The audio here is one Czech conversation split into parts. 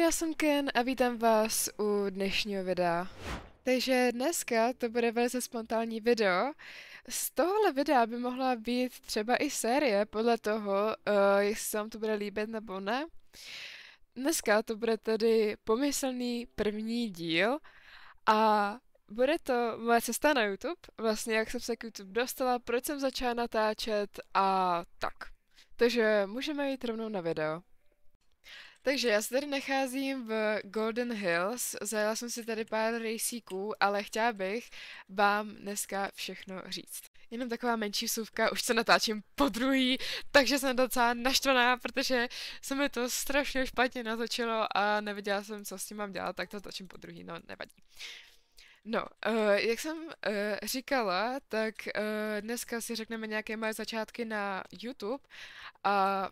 já jsem Ken a vítám vás u dnešního videa. Takže dneska to bude velice spontánní video. Z tohohle videa by mohla být třeba i série podle toho, jestli se vám to bude líbit nebo ne. Dneska to bude tedy pomyslný první díl a bude to moje cesta na YouTube, vlastně jak jsem se k YouTube dostala, proč jsem začala natáčet a tak. Takže můžeme jít rovnou na video. Takže já se tady nacházím v Golden Hills, zajela jsem si tady pár rejsíků, ale chtěla bych vám dneska všechno říct. Jenom taková menší vsuvka, už se natáčím po druhý, takže jsem docela naštvaná, protože se mi to strašně špatně natočilo a nevěděla jsem, co s tím mám dělat, tak to točím po druhý, no nevadí. No, jak jsem říkala, tak dneska si řekneme nějaké moje začátky na YouTube a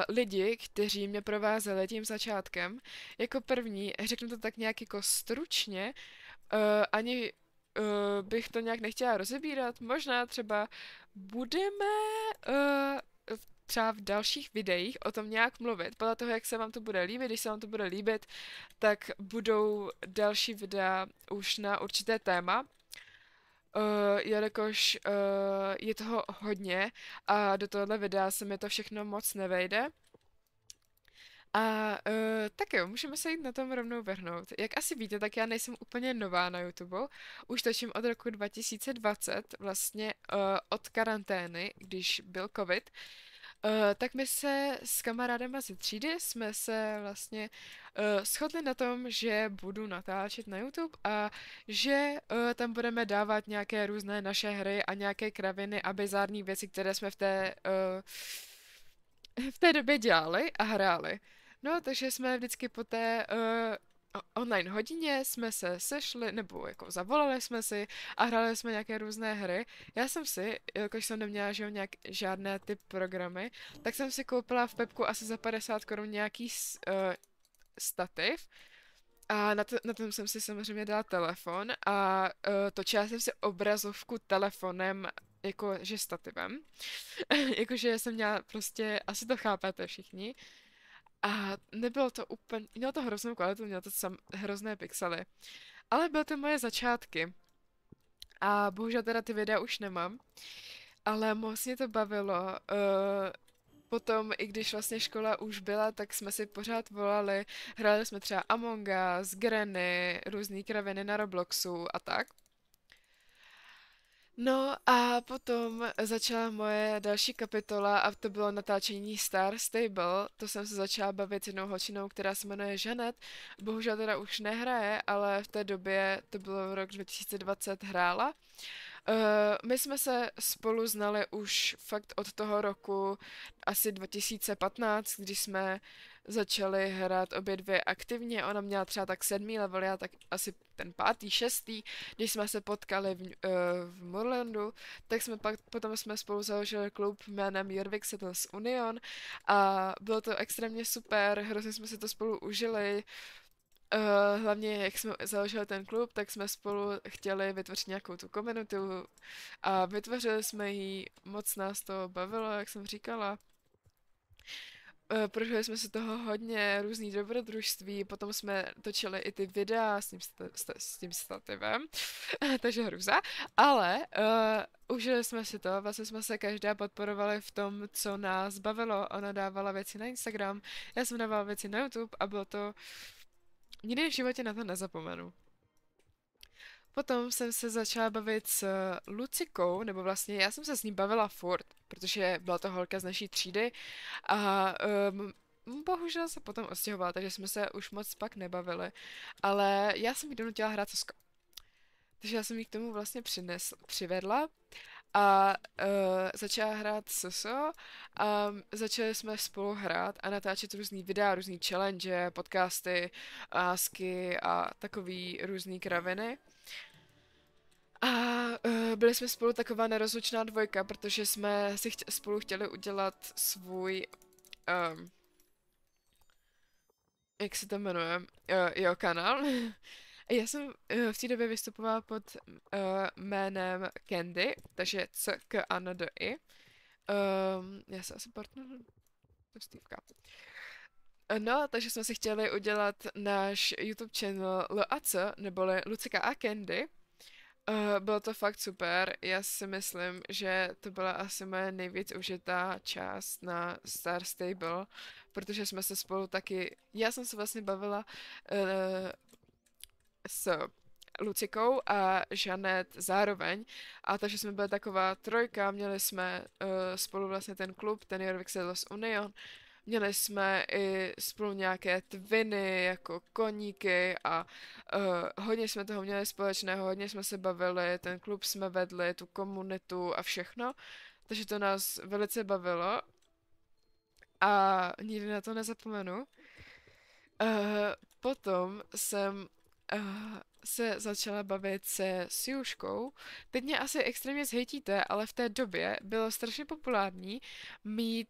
lidi, kteří mě provázeli tím začátkem. Jako první, řeknu to tak nějak jako stručně, ani bych to nějak nechtěla rozebírat, možná třeba budeme třeba v dalších videích o tom nějak mluvit. Podle toho, jak se vám to bude líbit, když se vám to bude líbit, tak budou další videa už na určité téma. Jelikož je toho hodně a do tohohle videa se mi to všechno moc nevejde. A tak jo, můžeme se jít na tom rovnou vrhnout. Jak asi víte, tak já nejsem úplně nová na YouTube. Už točím od roku 2020, vlastně od karantény, když byl covid. Tak my se s kamarádem ze třídy jsme se vlastně shodli na tom, že budu natáčet na YouTube a že tam budeme dávat nějaké různé naše hry a nějaké kraviny a bizární věci, které jsme v té době dělali a hráli. No, takže jsme vždycky po té online hodině jsme se sešli, nebo jako zavolali jsme si a hráli jsme nějaké různé hry. Já jsem si, jakož jsem neměla že nějak žádné typ programy, tak jsem si koupila v Pepku asi za 50 korun nějaký stativ. A na tom jsem si samozřejmě dala telefon a točila jsem si obrazovku telefonem, jakože stativem. Jakože jsem měla prostě, asi to chápete všichni. A nebylo to úplně, mělo to hroznou kvalitu, mělo to hrozné pixely. Ale byly to moje začátky. A bohužel teda ty videa už nemám. Ale moc mě to bavilo. Potom, i když vlastně škola už byla, tak jsme si pořád volali. Hráli jsme třeba Among Us, Granny, různý kraviny na Robloxu a tak. No a potom začala moje další kapitola a to bylo natáčení Star Stable. To jsem se začala bavit s jednou holčinou, která se jmenuje Žanet. Bohužel teda už nehraje, ale v té době, to bylo v rok 2020, hrála. My jsme se spolu znali už fakt od toho roku asi 2015, když jsme začali hrát obě dvě aktivně. Ona měla třeba tak 7. level, já tak asi ten 5., 6. Když jsme se potkali v Moorlandu, tak jsme potom jsme spolu založili klub jménem Jorvik Settles Union a bylo to extrémně super, hrozně jsme si to spolu užili. Hlavně, jak jsme založili ten klub, tak jsme spolu chtěli vytvořit nějakou tu komunitu a vytvořili jsme ji, moc nás to bavilo, jak jsem říkala. Prožili jsme si toho hodně, různý dobrodružství, potom jsme točili i ty videa s tím stativem, takže hruza, ale užili jsme si to, vlastně jsme se každá podporovali v tom, co nás bavilo. Ona dávala věci na Instagram, já jsem dávala věci na YouTube a bylo to, nikdy v životě na to nezapomenu. Potom jsem se začala bavit s Lucikou, nebo vlastně já jsem se s ní bavila furt, protože byla to holka z naší třídy a bohužel se potom odstěhovala, takže jsme se už moc pak nebavili. Ale já jsem jí donutila hrát Sosko. Takže já jsem jí k tomu vlastně přivedla a začala hrát Soso a začali jsme spolu hrát a natáčet různý videa, různý challenge, podcasty, ásky a takový různý kraviny. A byli jsme spolu taková nerozlučná dvojka, protože jsme si spolu chtěli udělat svůj, jak se to jmenuje, jo, kanál. Já jsem v té době vystupovala pod jménem Candy, takže C-K-A-N-D-I. Já se asi partner do Steveka. No, takže jsme si chtěli udělat náš YouTube channel LAC, neboli Lucika a Candy. Bylo to fakt super. Já si myslím, že to byla asi moje nejvíc užitá část na Star Stable, protože jsme se spolu taky... Já jsem se vlastně bavila s Lucikou a Žanet zároveň. A takže jsme byli taková trojka, měli jsme spolu vlastně ten klub, ten Jorvik Sailors Union. Měli jsme i spolu nějaké twiny, jako koníky a hodně jsme toho měli společného, hodně jsme se bavili, ten klub jsme vedli, tu komunitu a všechno. Takže to nás velice bavilo a nikdy na to nezapomenu. Potom jsem se začala bavit se Siuškou. Teď mě asi extrémně zhejtíte, ale v té době bylo strašně populární mít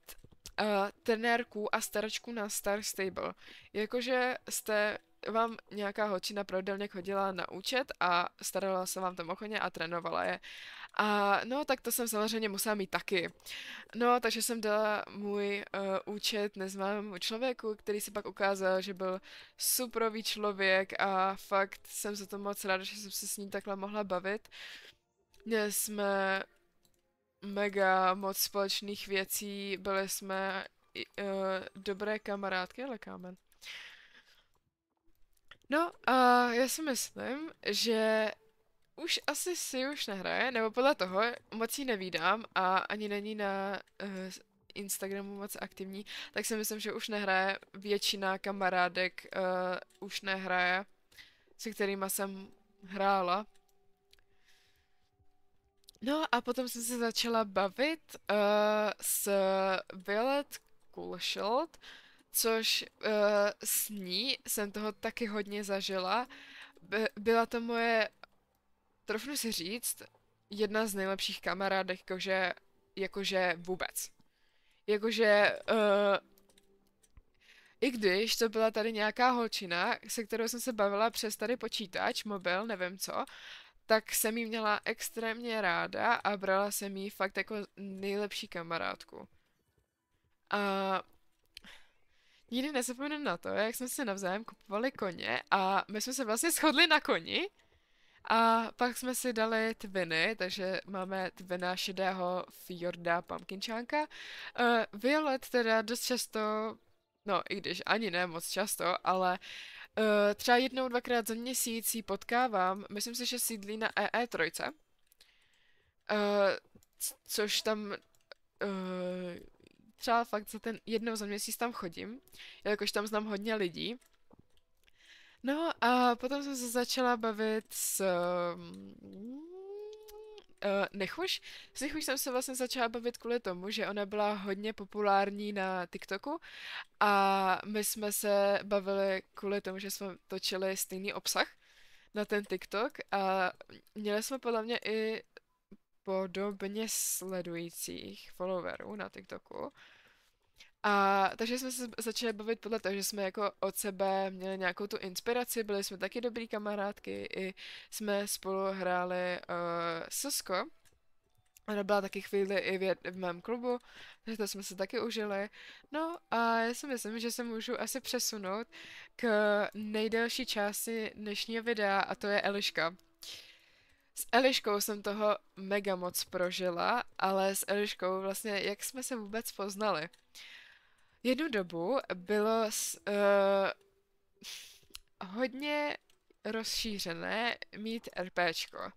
trenérku a staračku na Star Stable. Jakože jste vám nějaká holčina pravidelně chodila na účet a starala se vám tam o koně a trénovala je. A no, tak to jsem samozřejmě musela mít taky. No, takže jsem dala můj účet neznámému člověku, který se pak ukázal, že byl superový člověk a fakt jsem za to moc ráda, že jsem se s ním takhle mohla bavit. Měli jsme mega moc společných věcí, byli jsme dobré kamarádky, ale kámen. No a já si myslím, že už asi si už nehraje, nebo podle toho moc jí nevídám a ani není na Instagramu moc aktivní, tak si myslím, že už nehraje. Většina kamarádek už nehraje, se kterými jsem hrála. No a potom jsem se začala bavit s Violet Coolshield, což s ní jsem toho taky hodně zažila. Byla to moje, troufnu si říct, jedna z nejlepších kamarádek, jakože vůbec. Jakože i když to byla tady nějaká holčina, se kterou jsem se bavila přes tady počítač, mobil, nevím co, tak jsem jí měla extrémně ráda a brala jsem jí fakt jako nejlepší kamarádku. A nikdy nezapomenu na to, jak jsme si navzájem kupovali koně a my jsme se vlastně shodli na koni a pak jsme si dali twiny, takže máme twina šedého Fjorda Pumpkinčánka. Violet teda dost často, no i když ani ne moc často, ale třeba jednou, dvakrát za měsíc ji potkávám. Myslím si, že sídlí na EE3. Což tam třeba fakt za ten jednou za měsíc tam chodím, jakož tam znám hodně lidí. No a potom jsem se začala bavit s Nechuš. S Nechuš jsem se vlastně začala bavit kvůli tomu, že ona byla hodně populární na TikToku a my jsme se bavili kvůli tomu, že jsme točili stejný obsah na ten TikTok a měli jsme podle mě i podobně sledujících followerů na TikToku. A takže jsme se začali bavit podle toho, že jsme jako od sebe měli nějakou tu inspiraci, byli jsme taky dobrý kamarádky, i jsme spolu hráli Susko. Ona byla taky chvíli i v mém klubu, takže to jsme se taky užili. No a já si myslím, že se můžu asi přesunout k nejdelší části dnešního videa a to je Eliška. S Eliškou jsem toho mega moc prožila, ale s Eliškou vlastně, jak jsme se vůbec poznali. Jednu dobu bylo hodně rozšířené mít RPčko.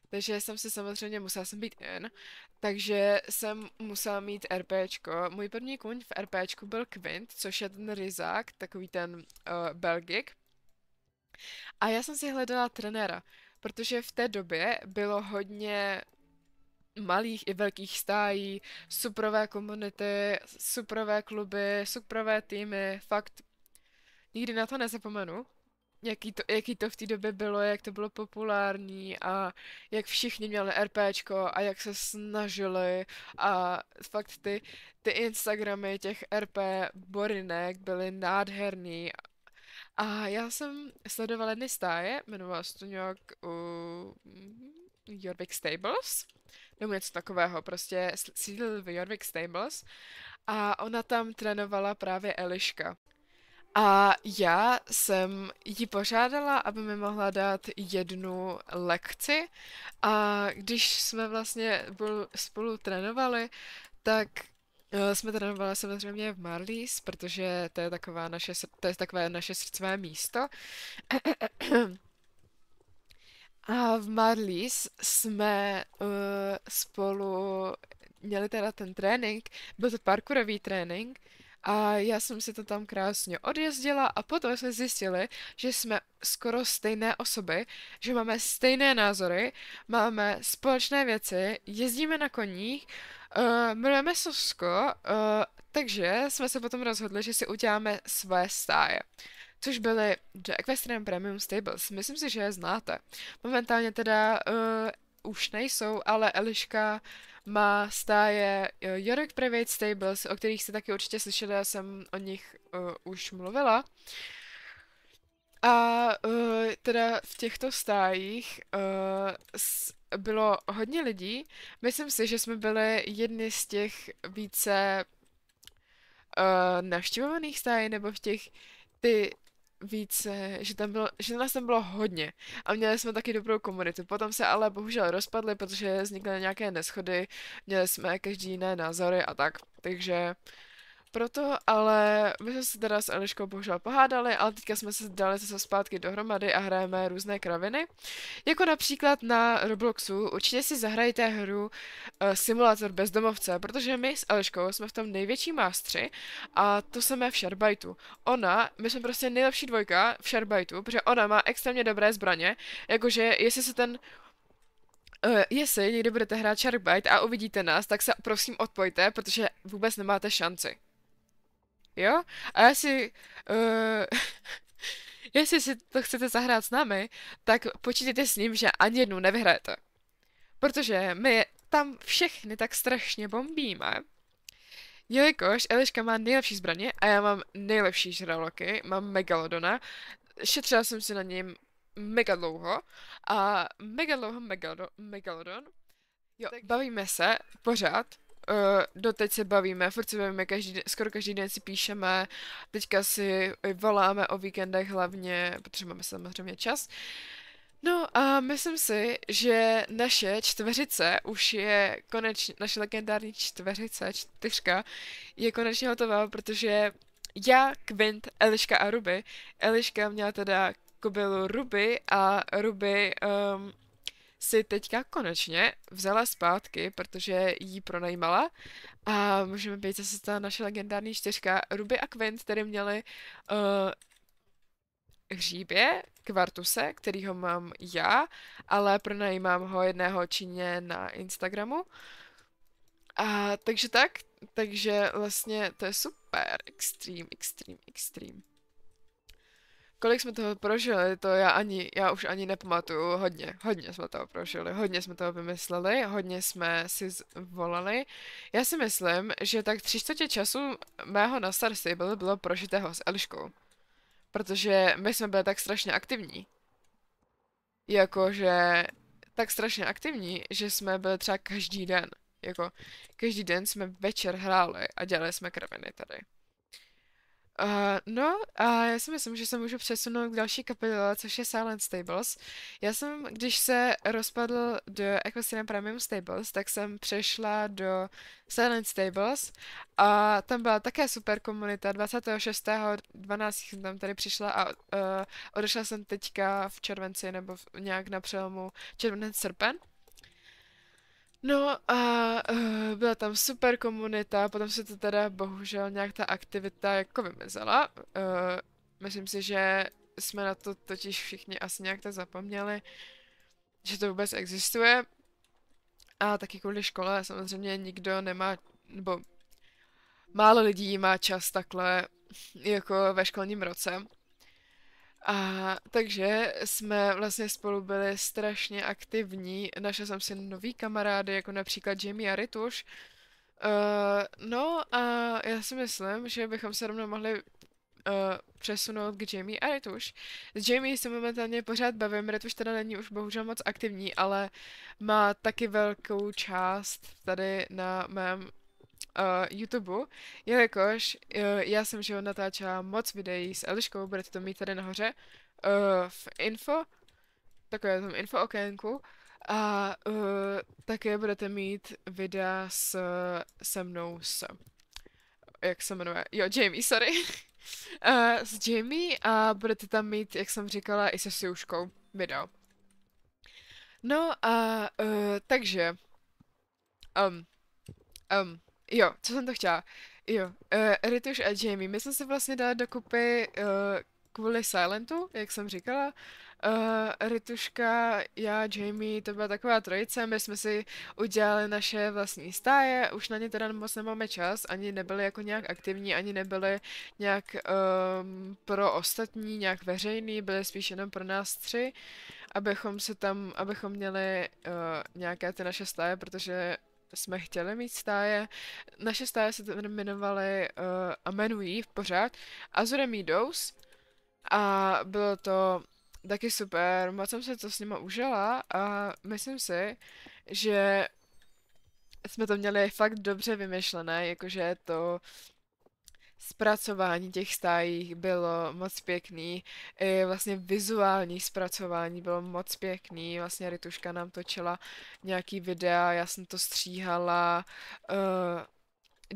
Takže jsem si samozřejmě musela jsem být in, takže jsem musela mít RPčko. Můj první kůň v RPčku byl Quint, což je ten ryzák, takový ten Belgik. A já jsem si hledala trenéra, protože v té době bylo hodně malých i velkých stájí, superové komunity, superové kluby, superové týmy, fakt nikdy na to nezapomenu. Jaký to v té době bylo, jak to bylo populární a jak všichni měli RPčko a jak se snažili a fakt ty Instagramy těch RP borinek byly nádherný. A já jsem sledovala jedny stáje, jmenovala se to nějak Jorvik Stables, nebo něco takového, prostě sídlil v Jorvik Stables a ona tam trénovala právě Eliška. A já jsem jí požádala, aby mi mohla dát jednu lekci a když jsme vlastně spolu trénovali, tak jsme trénovali samozřejmě v Marlies, protože to je to je takové naše srdcové místo. A v Marlies jsme spolu měli teda ten trénink, byl to parkourový trénink a já jsem si to tam krásně odjezdila a potom jsme zjistili, že jsme skoro stejné osoby, že máme stejné názory, máme společné věci, jezdíme na koních, milujeme Sosko, takže jsme se potom rozhodli, že si uděláme své stáje. Což byly The Equestrian Premium Stables. Myslím si, že je znáte. Momentálně teda už nejsou, ale Eliška má stáje York Private Stables, o kterých jste taky určitě slyšeli, já jsem o nich už mluvila. A teda v těchto stájích bylo hodně lidí. Myslím si, že jsme byli jedni z těch více navštěvovaných stájí, nebo v těch ty více, že nás tam bylo hodně a měli jsme taky dobrou komunitu. Potom se ale bohužel rozpadly, protože vznikly nějaké neschody, měli jsme každý jiné názory a tak. Takže proto, ale my jsme se teda s Eliškou bohužel pohádali, ale teďka jsme se dali zase zpátky dohromady a hrajeme různé kraviny. Jako například na Robloxu určitě si zahrajte hru Simulátor bezdomovce, protože my s Eliškou jsme v tom největší mástři a to samé v Sharbajtu. My jsme prostě nejlepší dvojka v Sharbajtu, protože ona má extrémně dobré zbraně, jakože jestli někdy budete hrát Sharbite a uvidíte nás, tak se prosím odpojte, protože vůbec nemáte šanci. Jo? A jestli si to chcete zahrát s námi, tak počítejte s ním, že ani jednu nevyhrajete. Protože my tam všechny tak strašně bombíme, jelikož Eliška má nejlepší zbraně a já mám nejlepší žraloky, mám Megalodona, šetřila jsem si na něm mega dlouho a Megalodon, jo, tak bavíme se pořád, doteď se bavíme, furt se bavíme, skoro každý den si píšeme, teďka si voláme o víkendech hlavně, protože máme samozřejmě čas. No a myslím si, že naše čtveřice už je konečně, naše legendární čtyřka, je konečně hotová, protože já, Quint, Eliška a Ruby. Eliška měla teda kobylu Ruby a Ruby si teďka konečně vzala zpátky, protože jí pronajímala a můžeme být zase ta naše legendární čtyřka. Ruby a Quint tedy měli hříbě, Kvartuse, kterýho mám já, ale pronajímám ho jedného Číně na Instagramu. A takže vlastně to je super, extreme. Kolik jsme toho prožili, to já už ani nepamatuju, hodně jsme toho prožili, hodně jsme toho vymysleli, hodně jsme si volali. Já si myslím, že tak 3/4 času mého na Star Stable bylo prožitého s Eliškou. Protože my jsme byli tak strašně aktivní. Jakože tak strašně aktivní, že jsme byli třeba každý den. Jako každý den jsme večer hráli a dělali jsme kraviny tady. No a já si myslím, že se můžu přesunout k další kapitole, což je Silent Stables. Já jsem, když se rozpadl do Equestrian Premium Stables, tak jsem přešla do Silent Stables a tam byla také super komunita. 26.12. jsem tam tady přišla a odešla jsem teďka v červenci nebo nějak na přelomu červenec-srpen. No a byla tam super komunita, potom se to teda bohužel nějak ta aktivita jako vymizela. Myslím si, že jsme na to totiž všichni asi nějak tak zapomněli, že to vůbec existuje. A taky kvůli škole samozřejmě nikdo nemá, nebo málo lidí má čas takhle jako ve školním roce. A takže jsme vlastně spolu byli strašně aktivní. Našla jsem si nový kamarády, jako například Jamie a Rituš. No a já si myslím, že bychom se rovnou mohli přesunout k Jamie a Rituš. S Jamie se momentálně pořád bavím, Rituš teda není už bohužel moc aktivní, ale má taky velkou část tady na mém YouTube, jelikož já jsem, že natáčela moc videí s Eliškou, budete to mít tady nahoře, v info, takové tom info okénku, a také budete mít videa se mnou jak se jmenuje, jo, Jamie, sorry, s Jamie a budete tam mít, jak jsem říkala, i se Siuškou video. No a takže, um, jo, co jsem to chtěla? Jo, Rituš a Jamie, my jsme se vlastně dali dokupy kvůli Silentu, jak jsem říkala. Rituška, já, Jamie, to byla taková trojice, my jsme si udělali naše vlastní stáje, už na ně teda moc nemáme čas, ani nebyli jako nějak aktivní, ani nebyli nějak pro ostatní, nějak veřejný, byly spíš jenom pro nás tři, abychom měli nějaké ty naše stáje, protože jsme chtěli mít stáje. Naše stáje se jmenovaly a jmenují pořád Azure Meadows a bylo to taky super, moc jsem se to s nima užila a myslím si, že jsme to měli fakt dobře vymyšlené, jakože to zpracování těch stájí bylo moc pěkný, i vlastně vizuální zpracování bylo moc pěkný, vlastně Rituška nám točila nějaký videa, já jsem to stříhala,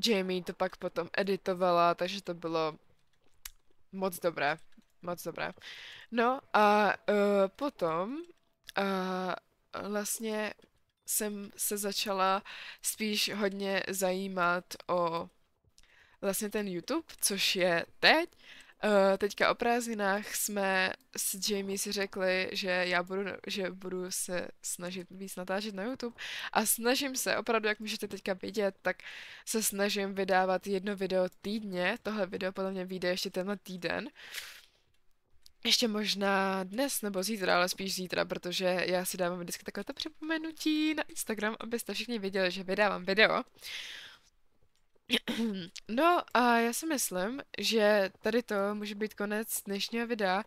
Jamie to pak potom editovala, takže to bylo moc dobré, moc dobré. No a potom vlastně jsem se začala spíš hodně zajímat o vlastně ten YouTube, což je teď. Teďka o prázdninách jsme s Jamie si řekli, že budu se snažit víc natáčet na YouTube a snažím se, opravdu, jak můžete teďka vidět, tak se snažím vydávat jedno video týdně. Tohle video podle mě vyjde ještě tenhle týden. Ještě možná dnes nebo zítra, ale spíš zítra, protože já si dávám vždycky takovéto připomenutí na Instagram, abyste všichni věděli, že vydávám video. No a já si myslím, že tady to může být konec dnešního videa.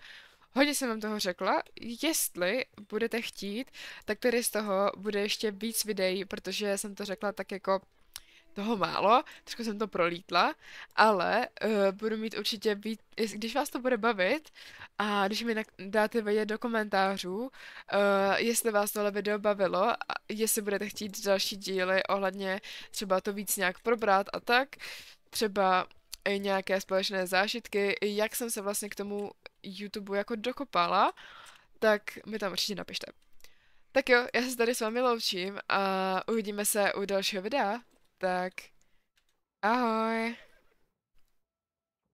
Hodně jsem vám toho řekla, jestli budete chtít, tak tady z toho bude ještě víc videí, protože jsem to řekla tak jako toho málo, trošku jsem to prolítla, ale budu mít určitě víc, když vás to bude bavit a když mi dáte vědět do komentářů, jestli vás tohle video bavilo, a jestli budete chtít další díly ohledně třeba to víc nějak probrat a tak, třeba i nějaké společné zážitky, jak jsem se vlastně k tomu YouTube jako dokopala, tak mi tam určitě napište. Tak jo, já se tady s vámi loučím a uvidíme se u dalšího videa. Tak ahoj.